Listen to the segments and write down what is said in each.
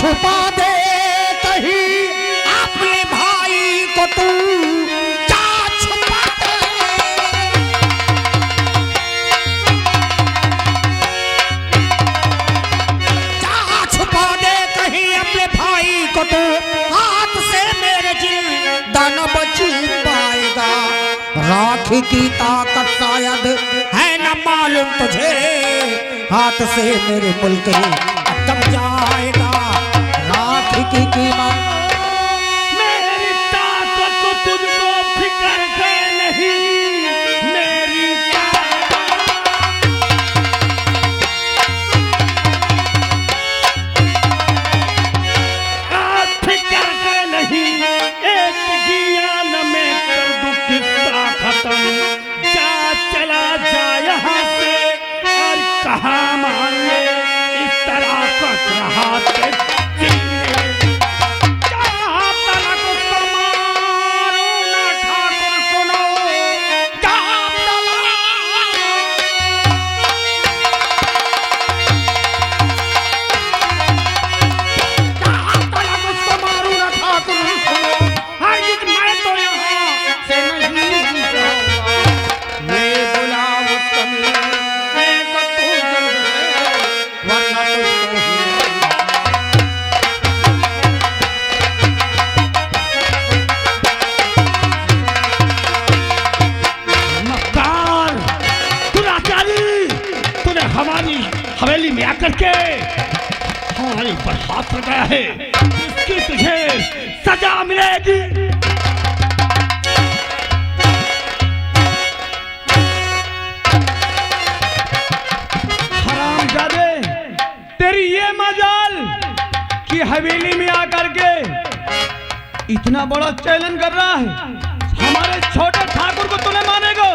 छुपा दे कहीं अपने भाई को तू, जा छुपा दे, जा छुपा दे कहीं अपने भाई को तू, हाथ से मेरे जिंदा न बच पाएगा। राखी की ताकत शायद है न मालूम तुझे, हाथ से मेरे मुल्क दब जाएगा। राखी की कीमत मेरी ताकत को तुझको फिक्र है नहीं, मेरी फिक्र है नहीं, एक जियान में कर दूं किस्सा खत्म। जा चला जा यहाँ से और कहा मान ले, इस तरह कट रहा हमारी हवेली में आकर के हमारे ऊपर हाथ लगाया है, इसकी तुझे सजा मिलेगी। हरामजादे, तेरी ये मजाल कि हवेली में आकर के इतना बड़ा चैलेंज कर रहा है, हमारे छोटे ठाकुर को तूने मानेगा?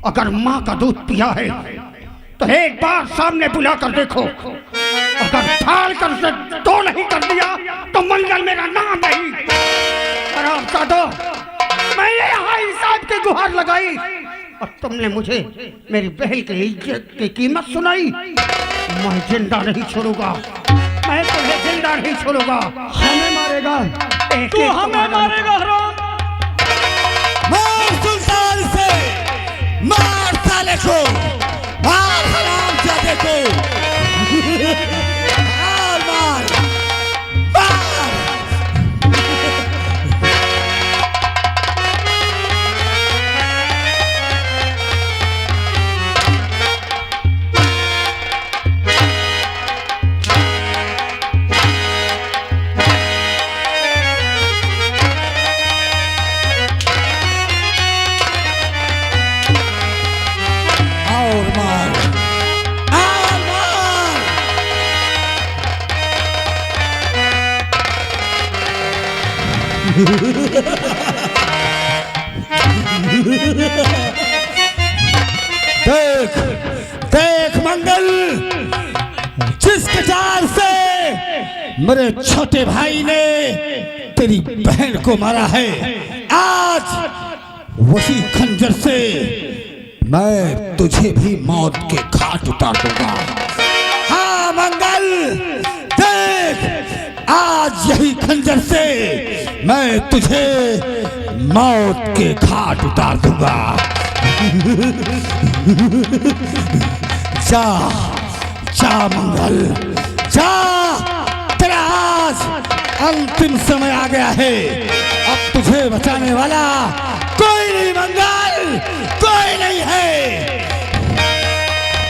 अगर माँ का दूध पिया है तो एक बार सामने बुला कर देखो, अगर ढाल कर से दो नहीं कर दिया तो मंगल मेरा नाम नहीं। मैंने यहाँ हिसाब की गुहार लगाई और तुमने मुझे मेरी बहन की इज्जत की कीमत सुनाई। मैं जिंदा नहीं छोड़ूंगा, मैं तुम्हें जिंदा नहीं छोड़ूंगा। हमें मारेगा, तू हमें मारेगा हराम। मार सुल्तान से, मार साले को, मार हरामजादे को, मार मार मार। देख देख मंगल, जिस कचार से मेरे छोटे भाई ने तेरी बहन को मारा है, आज वही खंजर से मैं तुझे भी मौत के घाट उतार दूंगा। हाँ मंगल, देख आज यही खंजर से मैं तुझे मौत के घाट उतार दूंगा। जा जा मंगल, जा, तेरा आज अंतिम समय आ गया है। अब तुझे बचाने वाला कोई नहीं मंगल, कोई नहीं है।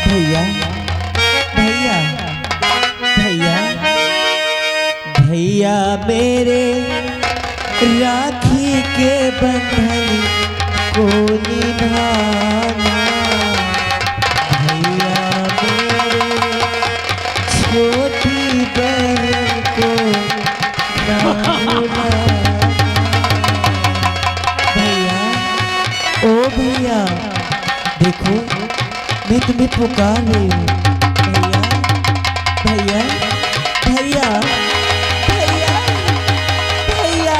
भैया भैया भैया भैया, मेरे राखी के बंधन को निभाना। भैया मेरे छोटी बहन को ना भुलाना। भैया, ओ भैया, देखो मैं तुम्हें पुकार रही हूँ। भैया भैया भैया भैया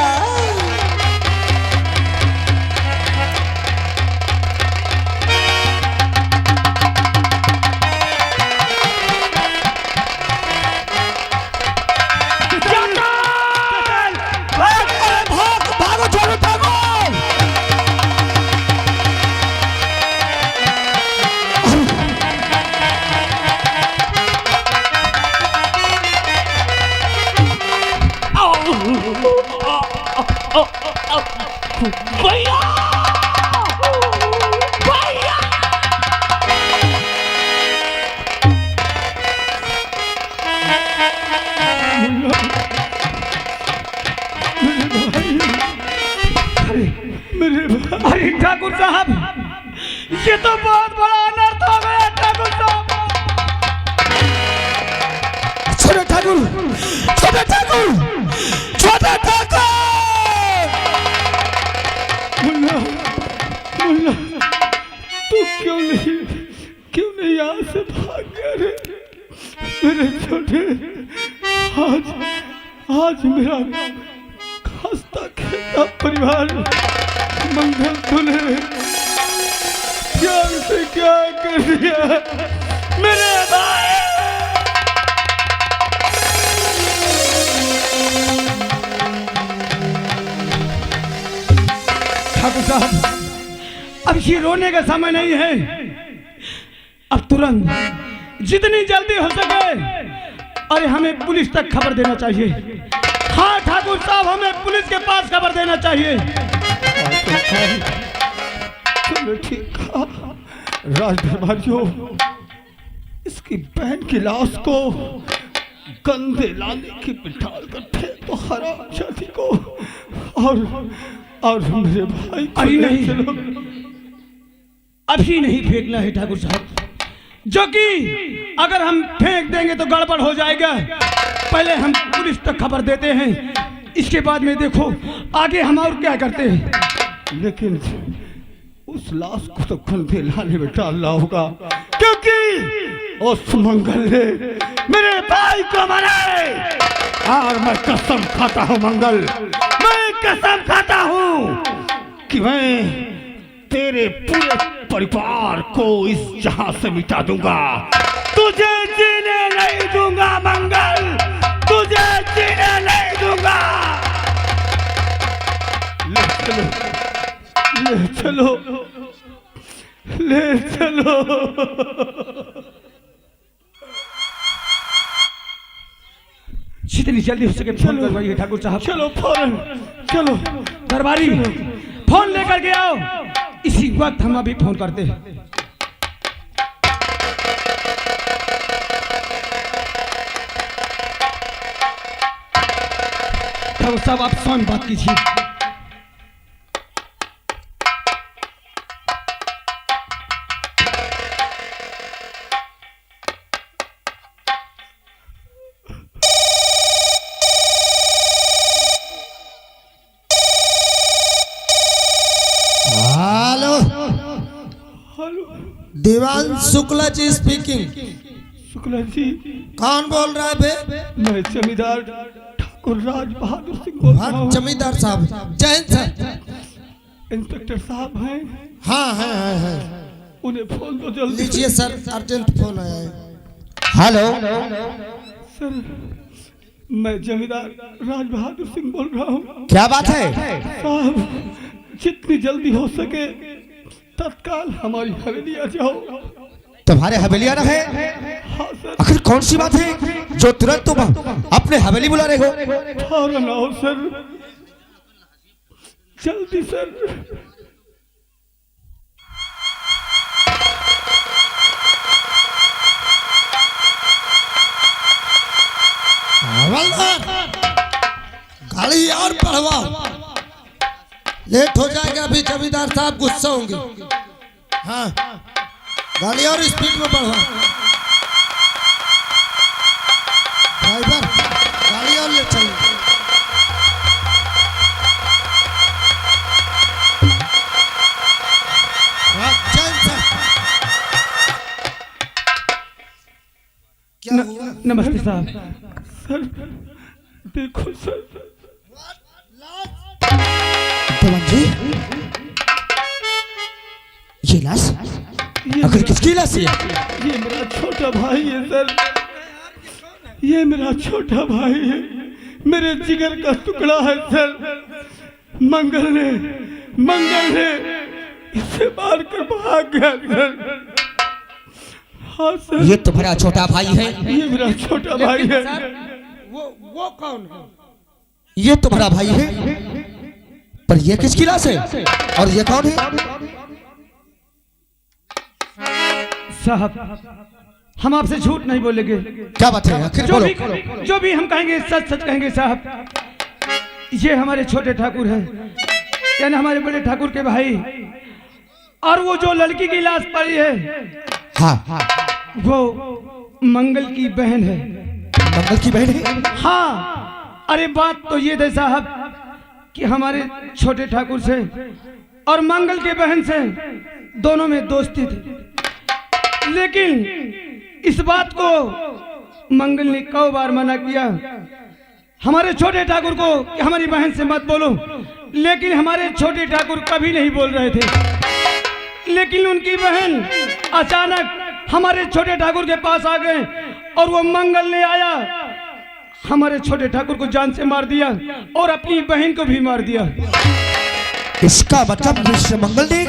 भैया भैया मेरे भाई अरे ठाकुर साहब ये तो बहुत बड़ा अनर्थ हो गया ठाकुर साहब। छोटे ठाकुर, छोटे ठाकुर, छोटे ठाकुर। मुन्ना मुन्ना तू क्यों नहीं यहाँ से भाग गया रे मेरे छोटे। आज मेरा खस्ता खेता परिवार मंगल तूने क्या से क्या कर दिया मेरे भाई। ठाकुर साहब अब ये रोने का समय नहीं है, अब तुरंत जितनी जल्दी हो सके अरे हमें पुलिस तक खबर देना चाहिए। हाँ ठाकुर साहब हमें पुलिस के पास खबर देना चाहिए। चलो ठीक है राजदरबारियों, इसकी बहन की लाश को कंधे लाने की बिठाल कर फेंक दो हराम जाति को और मेरे भाई। अरे नहीं चलो अभी नहीं फेंकना है ठाकुर साहब, जो कि अगर हम फेंक देंगे तो गड़बड़ हो जाएगा। पहले हम पुलिस तक खबर देते हैं, इसके बाद में देखो आगे हम और क्या करते हैं। लेकिन उस लाश को तो कंधे लाने में डालना होगा, क्योंकि उस मंगल ने मेरे भाई को मारे। और मैं कसम खाता हूँ मंगल, मैं कसम खाता हूँ कि मैं तेरे पूरे परिवार को इस जहां से मिटा दूंगा। तुझे जीने नहीं दूंगा मंगल, तुझे जीने नहीं दूंगा। ले चलो ले चलो। जितनी जल्दी हो सके फोन करवाइए ठाकुर साहब। चलो फौरन चलो दरबारी फोन लेकर के आओ। इसी वक्त हम अभी फोन करते हैं। ठाकुर साहब आप स्वयं बात कीजिए। दीवान शुक्ला जी स्पीकिंग। शुक्ला जी कौन बोल रहा है बे? मैं जमींदार ठाकुर राज बहादुर सिंह बोल रहा हूँ। जमींदार साहब जय सर। इंस्पेक्टर साहब हैं? हाँ है। उन्हें फोन दो जल्दी। लीजिए सर, अर्जेंट फोन आया है। हेलो सर, मैं जमींदार राज बहादुर सिंह बोल रहा हूँ। क्या बात है साहब? जितनी जल्दी हो सके तत्काल हमारी हवेली आ जाओ। तुम्हारे हवेली आना है? हाँ सर। आखिर कौन सी बात है जो तुरंत तुम अपने हवेली बुला रहे हो? फौरन आओ सर, जल्दी सर। गाड़ी और बढ़वाओ, लेट हो जाएगा। अभी जमींदार साहब गुस्सा होंगे। हाँ गाड़ी और स्पीड में बढ़वाओ। ड्राइवर गाड़ी और ले चलो। क्या हुआ? नमस्ते साहब। सर देखो सर। जी ये लाश आखिर किसकी लाश है? ये मेरा छोटा भाई है सर, ये मेरा छोटा भाई है, मेरे जिगर का टुकड़ा है सर। मंगल ने इसे मार कर भाग गया सर। हाँ सर। ये तुम्हारा छोटा भाई है? ये मेरा छोटा भाई है। वो कौन है? ये तुम्हारा भाई है? पर ये किसकी लाश है और ये कौन है? साहब हम आपसे झूठ नहीं बोलेंगे, क्या बात है, आखिर बोलो। जो भी हम कहेंगे सच सच कहेंगे साहब। ये हमारे छोटे ठाकुर हैं, यानी हमारे बड़े ठाकुर के भाई, और वो जो लड़की की लाश पड़ी है हाँ, वो मंगल की बहन है। मंगल की बहन है? हाँ, अरे बात तो ये थे साहब कि हमारे छोटे ठाकुर से और मंगल के बहन से दोनों में दोस्ती थी, लेकिन इस बात को मंगल ने कई बार मना किया हमारे छोटे ठाकुर को कि हमारी बहन से मत बोलो, लेकिन हमारे छोटे ठाकुर कभी नहीं बोल रहे थे। लेकिन उनकी बहन अचानक हमारे छोटे ठाकुर के पास आ गए और वो मंगल ने आया, हमारे छोटे ठाकुर को जान से मार दिया और अपनी बहन को भी मार दिया। इसका मतलब मिस्टर मंगल ने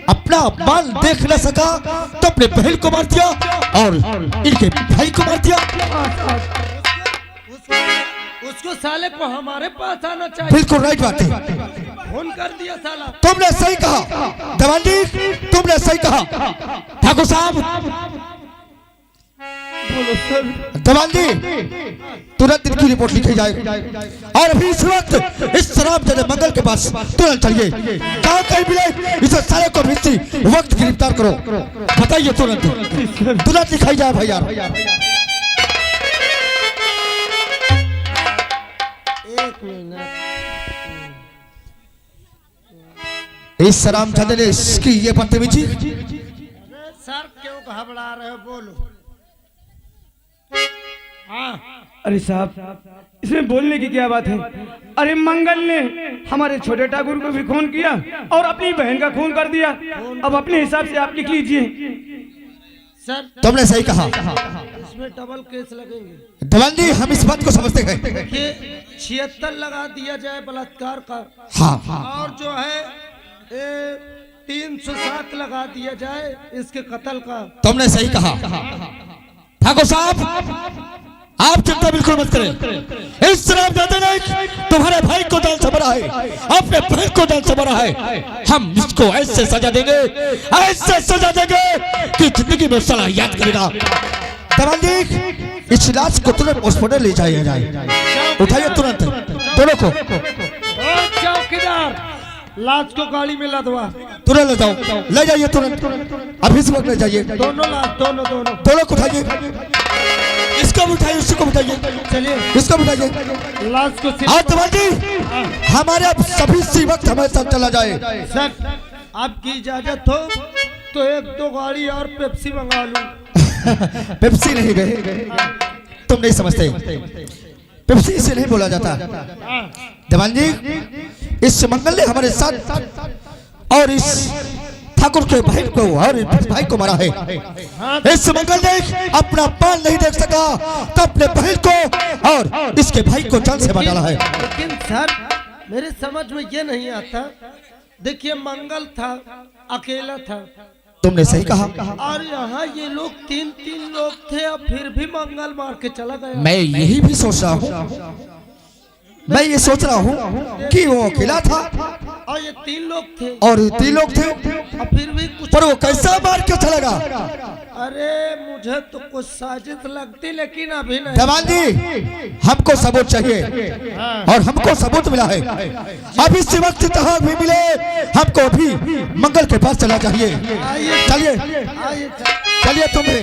अपना अपमान देख न सका तो अपने बहन को मार दिया और इनके भाई को मार दिया। उसको साले को हमारे पास आना चाहिए। बिल्कुल राइट बात है, फोन कर दिया साला। तुमने सही कहा दवाली, तुमने सही कहा। ठाकुर साहब, बोलो सर। दवाली, तुरंत इनकी रिपोर्ट लिखी जाए और अभी इस वक्त इस शराब देने मंगल के पास तुरंत चलिए। जहाँ कहीं मिले इसे सारे को भी वक्त गिरफ्तार करो। बताइए तुरंत, तुरंत लिखाई जाए भैया। एक मिनट। इस शराब देने ने इसकी ये बदतमीजी। सर क्यों घबरा रहे हो, बोलो। हाँ, अरे साहब इसमें बोलने की क्या बात है। अरे मंगल ने हमारे छोटे ठाकुर को भी खून किया और अपनी बहन का खून कर दिया। अब अपने हिसाब से आप लिख लीजिए। सर तुमने सही कहा, इसमें डबल केस लगेंगे। दवाली, हम इस बात को समझते हैं कि 76 लगा दिया जाए बलात्कार का, हाँ, और जो है 307 लगा दिया जाए इसके कत्ल का। तुमने सही कहा। ठाकुर साहब, आप चिंता बिल्कुल मत करें। इस शराब देते नहीं तुम्हारे भाई को जान से मरा है, अपने बहन को जान से मरा है। हम इसको ऐसे सजा देंगे, ऐसे सजा देंगे कि जिंदगी में साला याद करेगा। दवाली, इस लाश को तुरंत हॉस्पिटल ले जाया जाए। उठाइए तुरंत दोनों को। चौकीदार, लाश को गाड़ी में लदवा। तुरंत ले जाओ, ले जाइए तुरंत, अभी इस वक्त ले जाइए। दोनों लाश, दोनों दोनों को उठाइए, इसको भी उठाइए, उसको भी उठाइए, चलिए इसको भी उठाइए। लाश को और दवाली, हमारे अब सभी सी वक्त हमारे साथ चला जाए। सर आपकी इजाजत हो तो 1-2 गाड़ी और पेप्सी मंगा लूं। पेप्सी नहीं गए, तुम नहीं समझते, पेप्सी इसे नहीं बोला जाता। दीवान जी, इस मंगल ने हमारे साथ और इस ठाकुर के भाई को और भाई को मारा है। इस मंगल ने अपना पाल नहीं देख सका तो अपने बहन को और इसके भाई को जान से मार डाला है। लेकिन सर मेरे समझ में ये नहीं आता, देखिए मंगल था, अकेला था। तुमने सही कहा। और यहाँ ये लोग 3 लोग थे, और फिर भी मंगल मार के चला गया। मैं यही भी सोच रहा हूँ, मैं ये सोच रहा हूँ कि वो अकेला था और ये 3 लोग थे, और 3 लोग थे, और फिर भी कुछ। पर वो कैसा मार के चलेगा? अरे मुझे तो कुछ साजिश लगती, लेकिन अभी नहीं। दीवान जी, हमको सबूत चाहिए और हमको सबूत मिला है। अब इस वक्त जहाँ भी मिले हमको भी मंगल के पास चला चाहिए। चलिए आइए चलिए, तुम्हें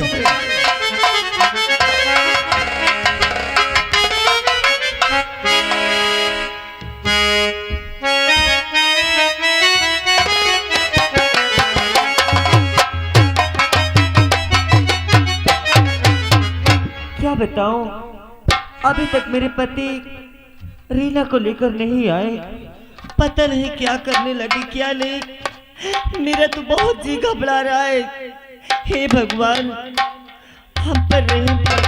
क्या बताऊं, अभी तक मेरे पति रीना को लेकर नहीं आए। पता नहीं क्या करने लगी क्या नहीं। मेरा तो बहुत जी घबरा रहा है। हे भगवान, हम पर रहम कर।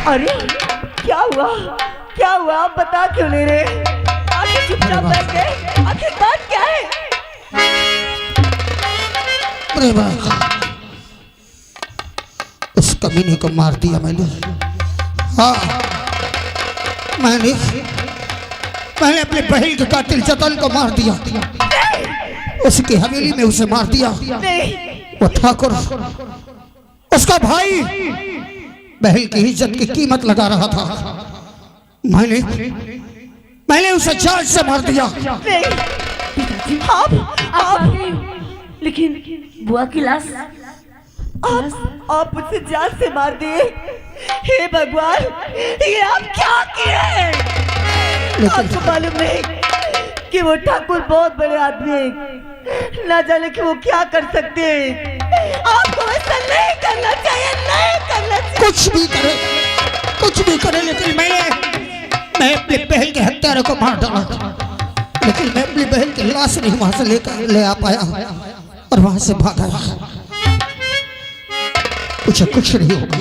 अरे क्या हुआ, क्या हुआ, आप बता क्यों नहीं रहे? आखिर चुपचाप बैठ गए, आखिर बात क्या है? उस कमीने को मार दिया मैंने। हाँ, मैंने अपने बहन के कातिल जतन को मार दिया, उसकी हवेली में उसे मार दिया। वो ठाकुर, उसका भाई बहन की इज्जत की कीमत लगा रहा था, मैंने उसे जान से मार दिया। आप लेकिन बुआ की लाश आप मुझसे जान से मार दिए। हे भगवान, ये आप क्या किए? आपको मालूम नहीं कि वो ठाकुर बहुत बड़े आदमी हैं, ना जाने कि वो क्या कर सकते हैं। आपको ऐसा नहीं करना चाहिए, नहीं करना चाहिए। कुछ भी करे, लेकिन मैं अपने बहन के हत्यारे को मार डाला, लेकिन मैं अपनी बहन की लाश नहीं वहां से ले आ पाया और वहां से भागा। मुझे कुछ नहीं होगा,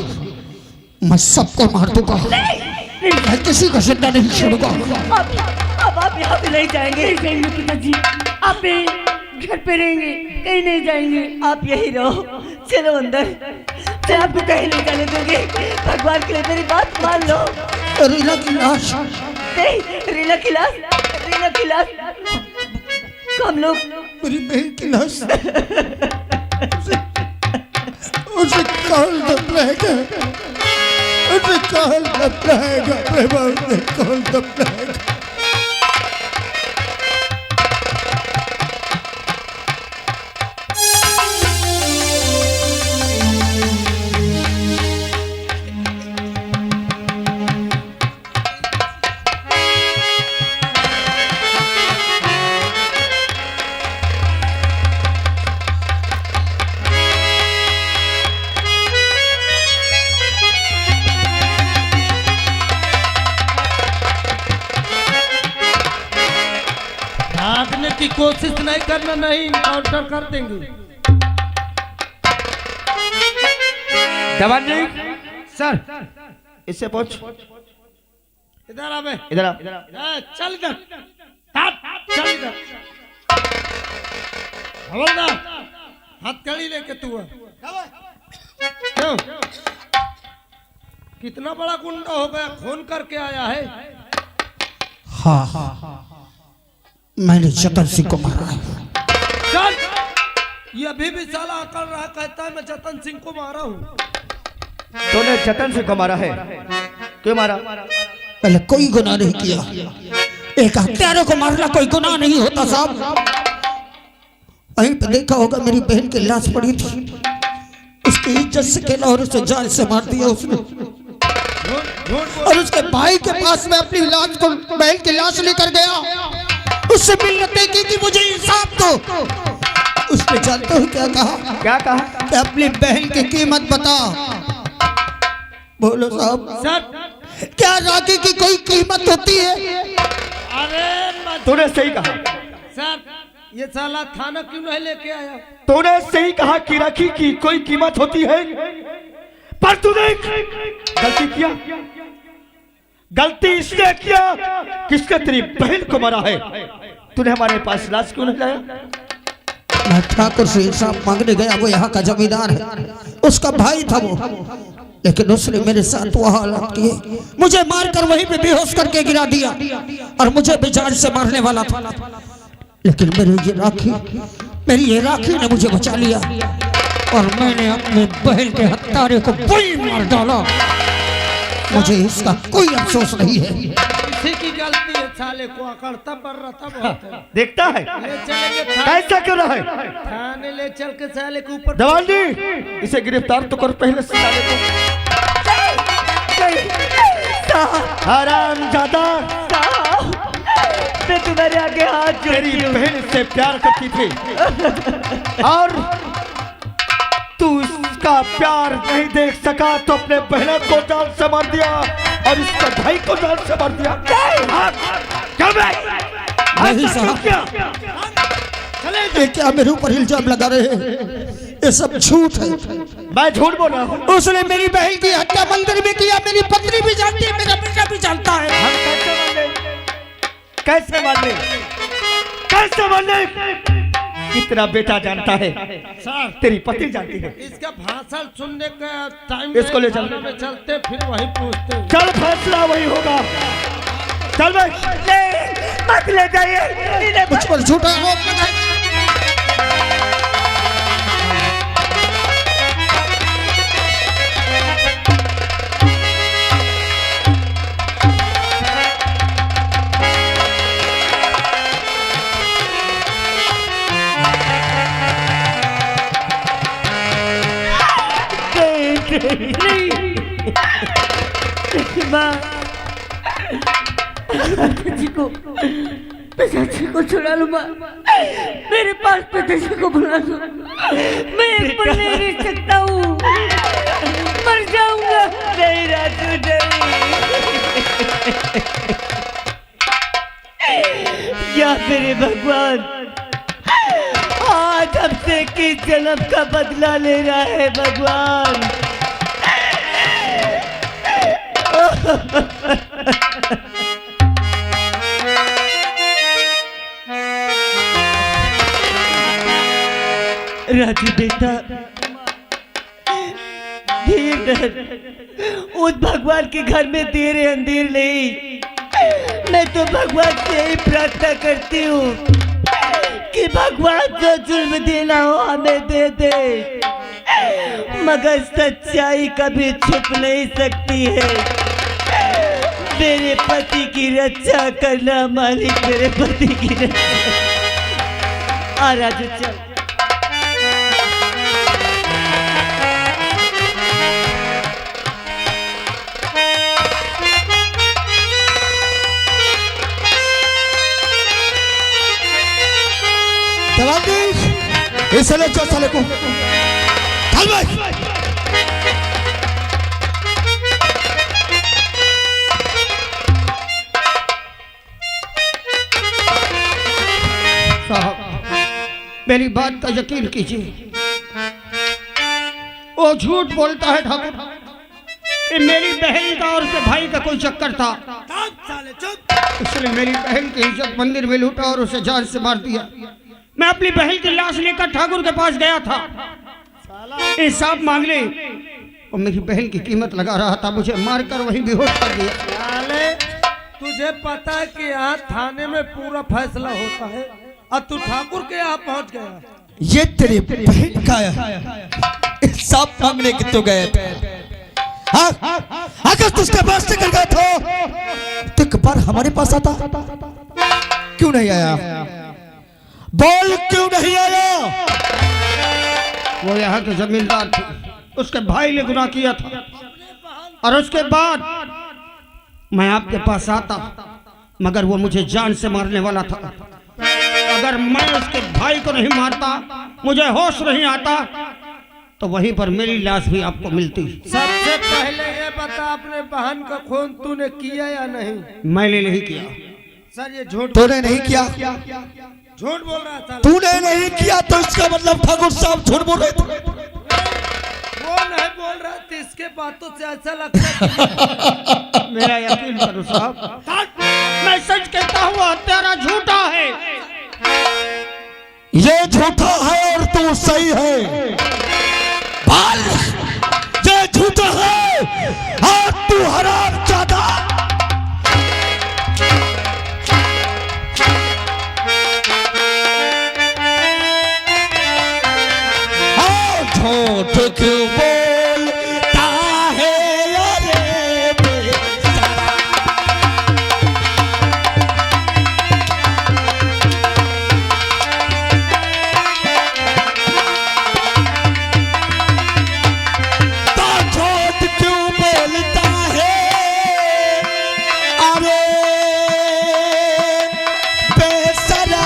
मैं सबको मार दूंगा, मैं किसी का जिंदा नहीं छोड़ूंगा। अब आप यहाँ पे नहीं जाएंगे। पिताजी, आप घर पे रहेंगे, कहीं नहीं जाएंगे। आप यही रहो, चलो अंदर, मैं आपको कहीं नहीं जाने दूंगी। भगवान के लिए मेरी बात मान लो। रीना की लाश नहीं, रीना की लाश हम लोग, मेरी बहन की लाश उसे कौन दफनाएगा? उसे कौन दफनाएगा? उसे कौन दफनाएगा? भागने की कोशिश नहीं करना, नहीं इनकाउंटर कर देंगे। जवान जी, सर इससे पूछ। इधर आ बे, इधर आ। चल इधर, चल इधर। हवलदार, हथकड़ी लेके तू है। क्यों? कितना बड़ा गुंडा हो गया, खून करके आया है। हाँ, मैंने जतन सिंह को मारा है। चल, ये अभी भी साला अकड़ रहा, कहता है मैं जतन सिंह को मारा हूँ। तूने जतन सिंह को मारा है? क्यों मारा? पहले कोई गुनाह नहीं किया, एक हत्यारे को मारना कोई गुनाह नहीं होता साहब। वहीं पे देखा होगा, मेरी बहन की लाश पड़ी थी, उसकी इज्जत से खेला और उसे जान से मार दिया उसने। और उसके भाई के पास में अपनी लाश को, बहन की लाश लेकर गया, उससे मिलने की मुझे इंसाफ दो। उसने जानते हो क्या कहा? क्या कहा? कि अपनी बहन की कीमत बता। बोलो साहब, सर, क्या राखी की कोई कीमत होती है? अरे तूने सही कहा। सर, ये साला थाना क्यों नहीं लेके आया? तूने सही कहा कि राखी की कोई कीमत होती है, पर तूने गलती किया। गलती इसने किया किसने तेरी बहन को मारा है। तूने हमारे पास लाश क्यों नहीं लाया? मैं ठाकुर से इंसाफ मांगने गया, वो यहाँ का जमींदार है, उसका भाई था वो, लेकिन उसने मेरे साथ वो हालात किए, मुझे मारकर वहीं पे बेहोश करके गिरा दिया और मुझे भी जान से मारने वाला था। लेकिन मेरी ये राखी ने मुझे बचा लिया और मैंने अपने बहन के हत्यारे को वही मार डाला। मुझे इसका कोई अफसोस नहीं है। इसी की गलती है, साले को अकड़ता पर रहता बहुत है। देखता है ले चलेंगे कैसा कर रहा है। थाने ले चल के साले के ऊपर। जवान जी, इसे गिरफ्तार तो कर पहले से साले को। हरामजादा, मैं तुम्हारे आगे हाथ तेरी जोड़ती हूँ। बहन से प्यार करती थी और तू इसका प्यार नहीं देख सका तो अपने बहन को जान से मार दिया और इसका भाई को जान से मार दिया। नहीं साहब, ये क्या मेरे ऊपर इल्जाम लगा रहे हैं? ये सब झूठ है। मैं झूठ बोल रहा हूँ। उसने मेरी बहन की हत्या मंदिर में किया, मेरी पत्नी भी जानती है, मेरा बेटा भी जानता है। हम कैसे मान ले? कैसे मान ले? कैसे मान ले? इतना बेटा जानता है, सर तेरी पत्नी जानती है। इसका भाषण सुनने का टाइम इसको ले चल। में चलते फिर वही पूछते हैं। चल, फैसला वही होगा। चल भाई, मत ले जाइए इन्हें। मुझ पर झूठा आरोप लगाए। माँ, पिताजी को छुड़ा लो माँ। मेरे पास पिताजी को बुला दो। मैं एक पल नहीं रह सकता हूँ, मर जाऊंगा। नहीं राजू, नहीं। या मेरे भगवान, आज हमसे किस जन्म का बदला ले रहा है भगवान। राजू बेटा, धीर धर। उस भगवान के घर में देर अंधेर नहीं। मैं तो भगवान से ही प्रार्थना करती हूँ कि भगवान जो जुल्म देना हो हमें दे दे, मगर सच्चाई कभी छुप नहीं सकती है। मेरे पति की रक्षा करना मालिक, मेरे पति की रक्षा। आ राजू चल। इसे ले चल साले को। चल भाई। साहब, मेरी बात का यकीन कीजिए, वो झूठ बोलता है ठाकुर कि मेरी बहन का और उसके भाई का कोई चक्कर था। इसलिए मेरी बहन की इज्जत मंदिर में लूटा और उसे जान से मार दिया। मैं अपनी बहन की लाश लेकर ठाकुर के पास गया था इंसाफ मांगने, और मेरी बहन की कीमत लगा रहा था। मुझे मारकर वही बेहोश कर दिया। साले, तुझे पता है कि यहाँ थाने में पूरा फैसला होता है और तू ठाकुर के यहाँ पहुँच गया। ये तेरी बहन का इंसाफ मांगने के तो गए थे। हाँ, अगर तू उसके पास निकल गया तो एक बार हमारे पास आता, क्यों नहीं आया? बोल, क्यों नहीं आया? वो यहाँ के जमींदार थे, उसके भाई ने गुनाह किया था, और उसके बाद मैं आपके पास आता, मगर वो मुझे जान से मारने वाला था। अगर मैं उसके भाई को नहीं मारता, मुझे होश नहीं आता, तो वहीं पर मेरी लाश भी आपको मिलती। सबसे पहले ये बता, अपने बहन का खून तूने किया या नहीं? मैंने नहीं किया। सर ये झूठ, तूने नहीं किया? झूठ बोल रहा था। तूने नहीं किया तो इसका मतलब ठाकुर साहब झूठ बोल रहे थे। वो नहीं बोल रहा था, इसके बातों से ऐसा लगता है। मेरा यकीन करो साहब, मैं सच कहता हूँ, हत्यारा झूठा है। ये झूठा है और तू सही है। बाल, ये झूठा है और तू हरामजादा। झूठ क्यों बोलता है अरे बेचारा। तो झूठ क्यों बोलता है अरे बेचारा।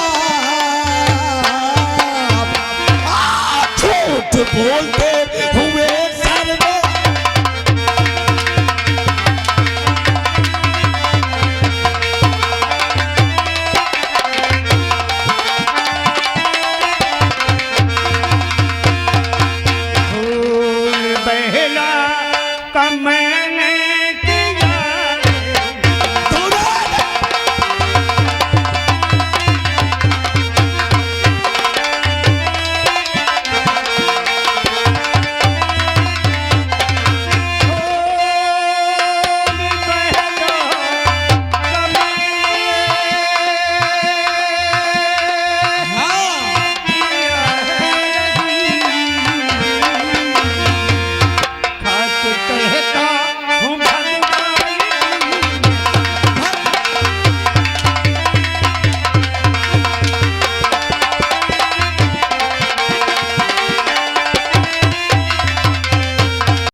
झूठ बोलते हुए सर में फूल बहला का मैंने किया कहता